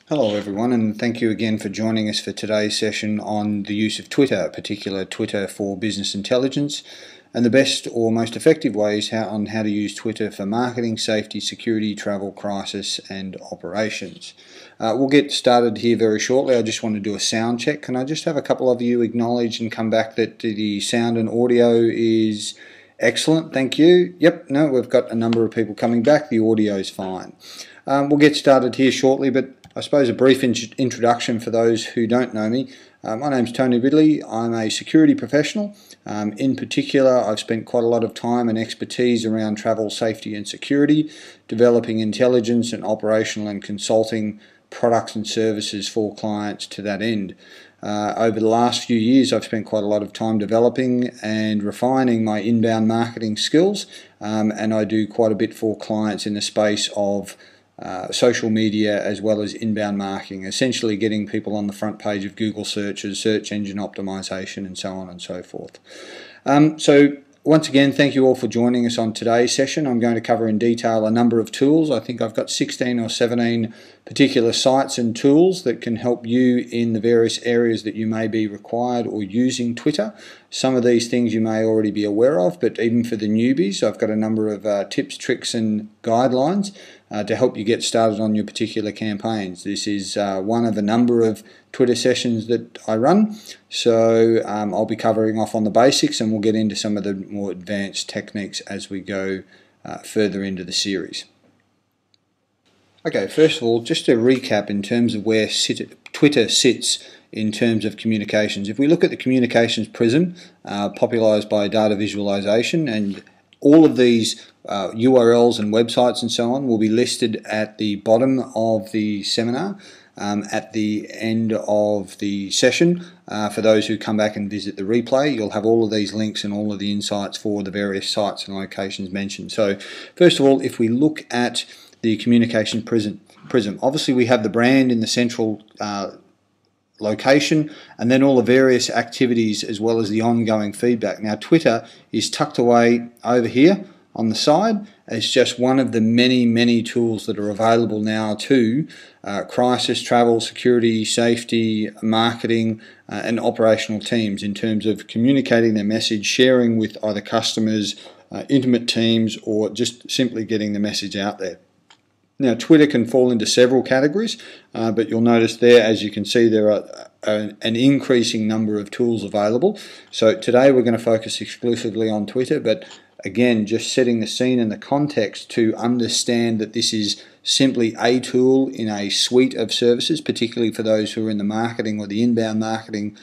Hello everyone, and thank you again for joining us for today's session on the use of Twitter, particular Twitter for business intelligence, and the best or most effective ways on how to use Twitter for marketing, safety, security, travel, crisis and operations. We'll get started here very shortly. I just want to do a sound check. Can I just have a couple of you acknowledge and come back that the sound and audio is excellent? Thank you. Yep, no, we've got a number of people coming back. The audio is fine. We'll get started here shortly, but I suppose a brief introduction for those who don't know me. My name's Tony Ridley. I'm a security professional. In particular, I've spent quite a lot of time and expertise around travel, safety and security, developing intelligence and operational and consulting products and services for clients to that end. Over the last few years, I've spent quite a lot of time developing and refining my inbound marketing skills, and I do quite a bit for clients in the space of social media as well as inbound marketing, essentially getting people on the front page of Google searches, search engine optimization and so on and so forth. So once again, thank you all for joining us on today's session. I'm going to cover in detail a number of tools. I think I've got 16 or 17 particular sites and tools that can help you in the various areas that you may be required or using Twitter. Some of these things you may already be aware of, but even for the newbies, I've got a number of tips, tricks and guidelines to help you get started on your particular campaigns. This is one of a number of Twitter sessions that I run, so I'll be covering off on the basics and we'll get into some of the more advanced techniques as we go further into the series. Okay, first of all, just to recap in terms of where Twitter sits in terms of communications. If we look at the communications prism, popularized by data visualization, and all of these URLs and websites and so on will be listed at the bottom of the seminar at the end of the session. For those who come back and visit the replay, you'll have all of these links and all of the insights for the various sites and locations mentioned. So first of all, if we look at the communication prism, obviously we have the brand in the central location, and then all the various activities as well as the ongoing feedback. Now Twitter is tucked away over here on the side as just one of the many tools that are available now to crisis, travel, security, safety, marketing and operational teams in terms of communicating their message, sharing with either customers, intimate teams, or just simply getting the message out there. Now Twitter can fall into several categories, but you'll notice there, as you can see, there are an increasing number of tools available. So today we're going to focus exclusively on Twitter, but again, just setting the scene and the context to understand that this is simply a tool in a suite of services, particularly for those who are in the marketing or the inbound marketing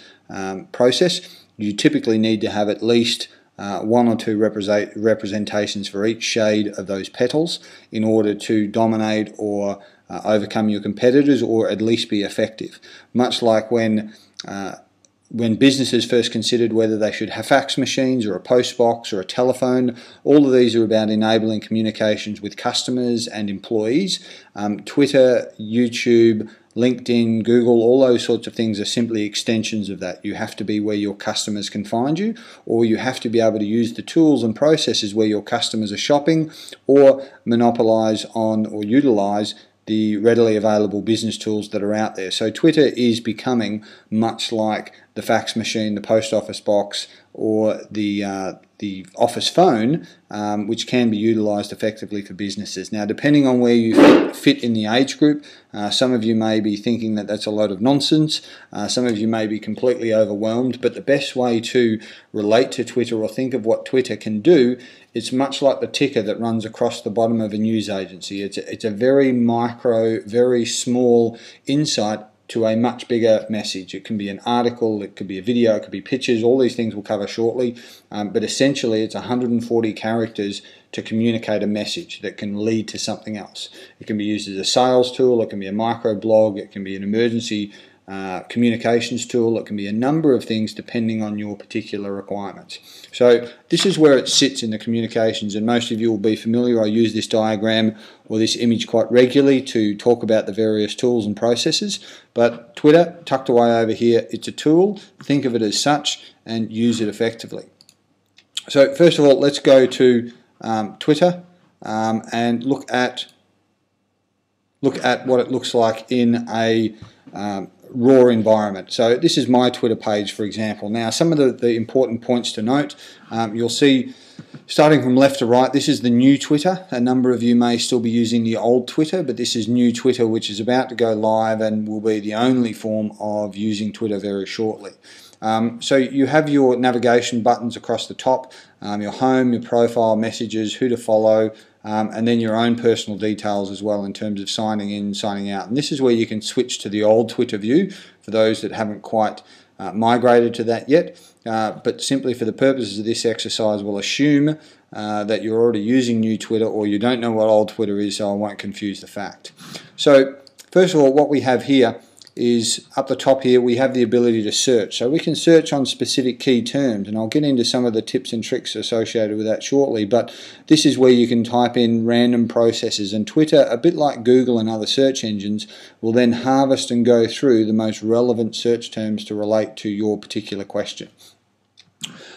process. You typically need to have at least one or two representations for each shade of those petals in order to dominate or overcome your competitors, or at least be effective. Much like when businesses first considered whether they should have fax machines or a post box or a telephone, all of these are about enabling communications with customers and employees. Twitter, YouTube, LinkedIn, Google, all those sorts of things are simply extensions of that. You have to be where your customers can find you, or you have to be able to use the tools and processes where your customers are shopping, or monopolize on or utilize the readily available business tools that are out there. So Twitter is becoming much like the fax machine, the post office box, or the office phone, which can be utilized effectively for businesses. Now, depending on where you fit in the age group, some of you may be thinking that that's a load of nonsense. Some of you may be completely overwhelmed, but the best way to relate to Twitter or think of what Twitter can do, it's much like the ticker that runs across the bottom of a news agency. It's a very micro, very small insight to a much bigger message. It can be an article, it could be a video, it could be pictures, all these things we'll cover shortly, but essentially it's 140 characters to communicate a message that can lead to something else. It can be used as a sales tool, it can be a micro blog, it can be an emergency communications tool, it can be a number of things depending on your particular requirements. So this is where it sits in the communications, and most of you will be familiar. I use this diagram or this image quite regularly to talk about the various tools and processes, but Twitter, tucked away over here, it's a tool. Think of it as such and use it effectively. So first of all, let's go to Twitter and look at look at what it looks like in a raw environment. So this is my Twitter page, for example. Now, some of the important points to note, you'll see starting from left to right, this is the new Twitter. A number of you may still be using the old Twitter, but this is new Twitter, which is about to go live and will be the only form of using Twitter very shortly. So you have your navigation buttons across the top, your home, your profile, messages, who to follow, and then your own personal details as well in terms of signing in, signing out. And this is where you can switch to the old Twitter view for those that haven't quite migrated to that yet. But simply for the purposes of this exercise, we'll assume that you're already using new Twitter or you don't know what old Twitter is, so I won't confuse the fact. So first of all, what we have here is up the top here we have the ability to search. So we can search on specific key terms, and I'll get into some of the tips and tricks associated with that shortly, but this is where you can type in random processes, and Twitter, a bit like Google and other search engines, will then harvest and go through the most relevant search terms to relate to your particular question.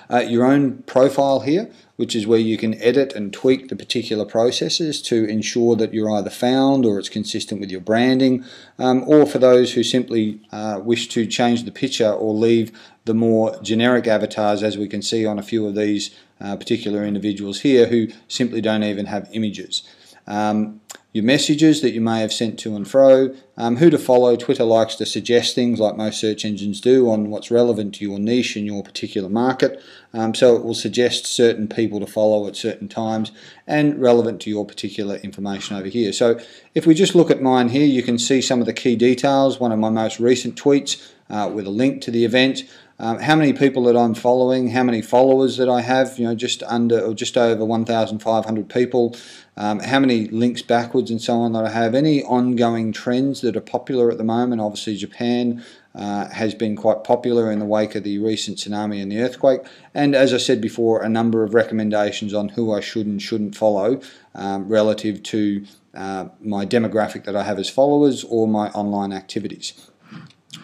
Your own profile here, which is where you can edit and tweak the particular processes to ensure that you're either found or it's consistent with your branding, or for those who simply wish to change the picture or leave the more generic avatars, as we can see on a few of these particular individuals here who simply don't even have images. Your messages that you may have sent to and fro, who to follow. Twitter likes to suggest things like most search engines do on what's relevant to your niche and your particular market, so it will suggest certain people to follow at certain times and relevant to your particular information over here. So if we just look at mine here, you can see some of the key details, one of my most recent tweets with a link to the event, how many people that I'm following, how many followers that I have, just under or just over 1,500 people, how many links backwards and so on that I have, any ongoing trends that are popular at the moment. Obviously Japan has been quite popular in the wake of the recent tsunami and the earthquake, and as I said before, a number of recommendations on who I should and shouldn't follow relative to my demographic that I have as followers or my online activities.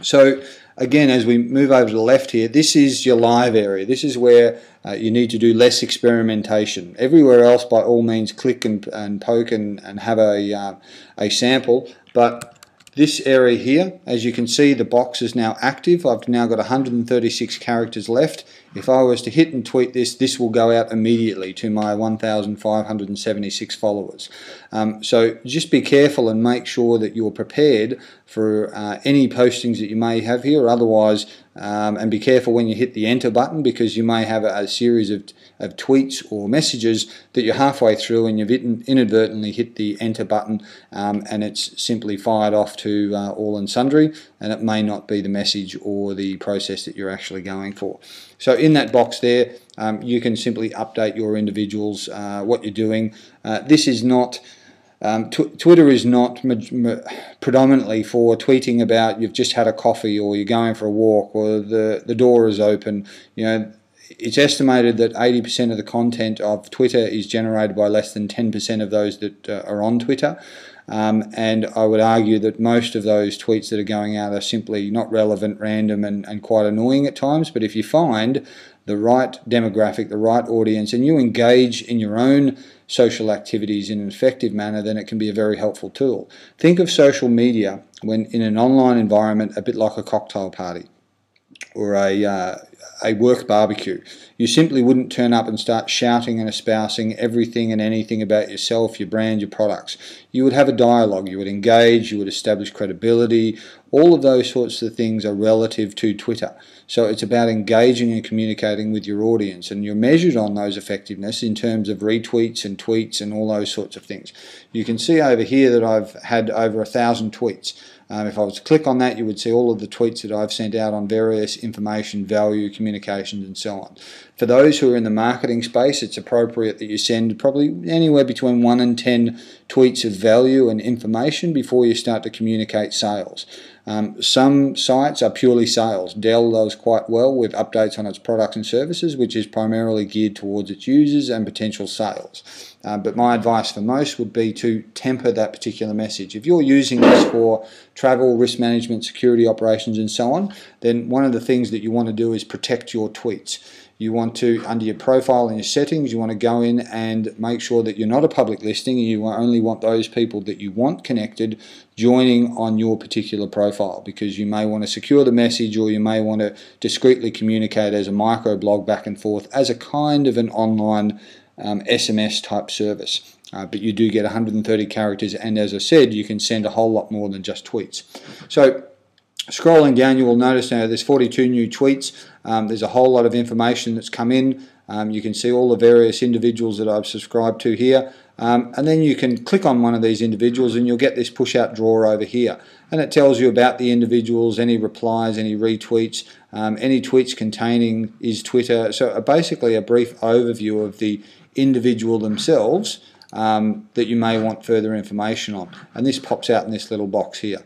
So again, as we move over to the left here, this is your live area. This is where you need to do less experimentation. Everywhere else, by all means, click and poke and have a sample. But this area here, as you can see, the box is now active. I've now got 136 characters left. If I was to hit and tweet this, this will go out immediately to my 1,576 followers. So just be careful and make sure that you're prepared for any postings that you may have here, otherwise, and be careful when you hit the enter button, because you may have a series of tweets or messages that you're halfway through and you've inadvertently hit the enter button, and it's simply fired off to all and sundry, and it may not be the message or the process that you're actually going for. So in that box there, you can simply update your individuals, what you're doing. This is not Twitter is not predominantly for tweeting about you've just had a coffee or you're going for a walk or the door is open. It's estimated that 80% of the content of Twitter is generated by less than 10% of those that are on Twitter. And I would argue that most of those tweets that are going out are simply not relevant, random, and quite annoying at times. But if you find the right demographic, the right audience, and you engage in your own social activities in an effective manner, then it can be a very helpful tool. Think of social media when in an online environment a bit like a cocktail party or a work barbecue. You simply wouldn't turn up and start shouting and espousing everything and anything about yourself, your brand, your products. You would have a dialogue, you would engage, you would establish credibility. All of those sorts of things are relative to Twitter. So it's about engaging and communicating with your audience, and you're measured on those effectiveness in terms of retweets and tweets and all those sorts of things. You can see over here that I've had over 1,000 tweets. If I was to click on that, you would see all of the tweets that I've sent out on various information, value, communications, and so on. For those who are in the marketing space, it's appropriate that you send probably anywhere between 1 and 10 tweets of value and information before you start to communicate sales. Some sites are purely sales. Dell does quite well with updates on its products and services, which is primarily geared towards its users and potential sales. But my advice for most would be to temper that particular message. If you're using this for travel, risk management, security operations, and so on, then one of the things that you want to do is protect your tweets. you want to, under your profile and your settings, you want to go in and make sure that you're not a public listing, and you only want those people that you want connected joining on your particular profile, because you may want to secure the message, or you may want to discreetly communicate as a microblog back and forth as a kind of an online SMS type service. But you do get 130 characters, and as I said, you can send a whole lot more than just tweets. So scrolling down, you will notice now there's 42 new tweets. There's a whole lot of information that's come in. You can see all the various individuals that I've subscribed to here. And then you can click on one of these individuals and you'll get this push out drawer over here. And it tells you about the individuals, any replies, any retweets, any tweets containing is Twitter. So basically a brief overview of the individual themselves that you may want further information on. And this pops out in this little box here.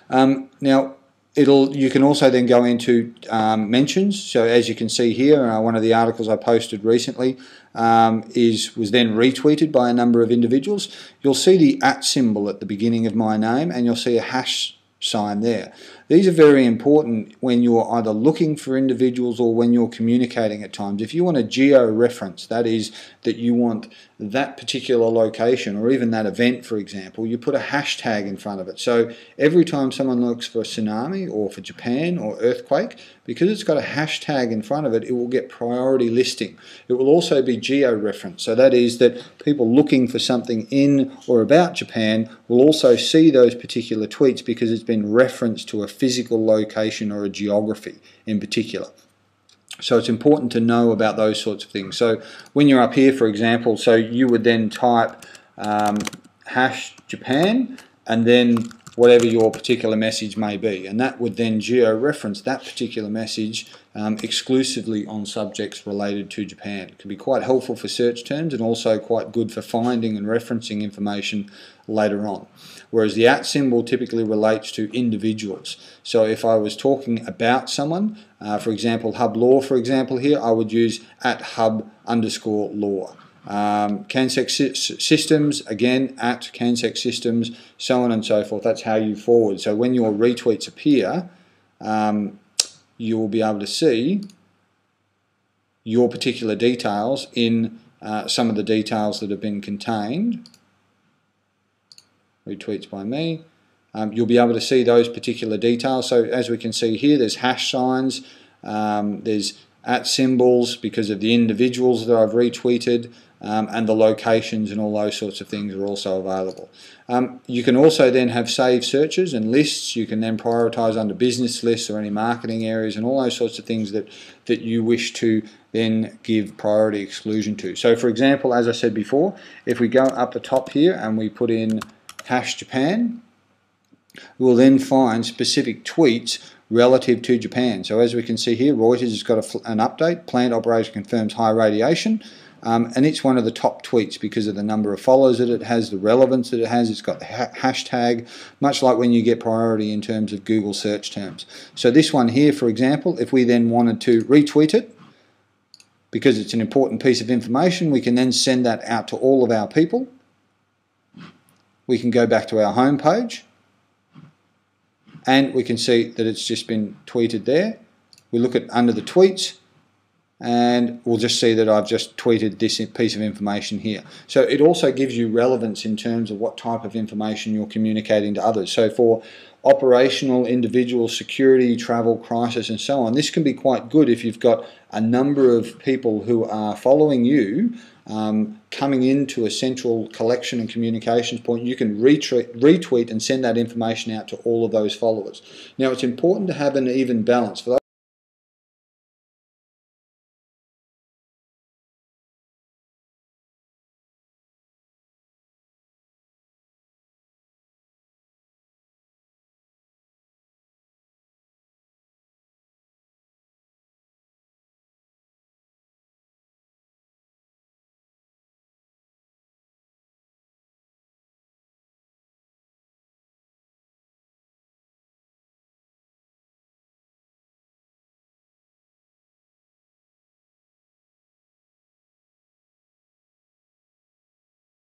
Now, you can also then go into mentions. So as you can see here, one of the articles I posted recently was then retweeted by a number of individuals. You'll see the @ symbol at the beginning of my name, and you'll see a hash sign there. These are very important when you're either looking for individuals or when you're communicating at times. If you want a geo-reference, that is that you want that particular location or even that event, for example, you put a hashtag in front of it. So every time someone looks for a tsunami or for Japan or earthquake, because it's got a hashtag in front of it, it will get priority listing. It will also be geo-reference. So that is that people looking for something in or about Japan will also see those particular tweets because it's been referenced to a physical location or a geography in particular. So it's important to know about those sorts of things. So when you're up here, for example, so you would then type hash Japan and then whatever your particular message may be, and that would then geo-reference that particular message exclusively on subjects related to Japan. It can be quite helpful for search terms and also quite good for finding and referencing information later on. Whereas the @ symbol typically relates to individuals. So if I was talking about someone, for example, Hub Law, for example here, I would use @hub_law. CanSec Systems, again, @CanSec Systems, so on and so forth. That's how you forward. So when your retweets appear, you will be able to see your particular details in some of the details that have been contained. Retweets by me. You'll be able to see those particular details. So as we can see here, there's hash signs, there's @ symbols because of the individuals that I've retweeted, and the locations and all those sorts of things are also available. You can also then have saved searches and lists. You can then prioritize under business lists or any marketing areas and all those sorts of things that you wish to then give priority exclusion to. So for example, as I said before, if we go up the top here and we put in hash Japan, we'll then find specific tweets relative to Japan. So as we can see here, Reuters has got an update, plant operation confirms high radiation, and it's one of the top tweets because of the number of followers that it has, the relevance that it has. It's got the hashtag, much like when you get priority in terms of Google search terms. So this one here, for example, if we then wanted to retweet it, because it's an important piece of information, we can then send that out to all of our people. We can go back to our home page and we can see that it's just been tweeted there. We look at under the tweets and we'll just see that I've just tweeted this piece of information here. So it also gives you relevance in terms of what type of information you're communicating to others. So for operational, individual, security, travel, crisis and so on, this can be quite good if you've got a number of people who are following you coming into a central collection and communications point. You can retweet and send that information out to all of those followers. Now it's important to have an even balance. For those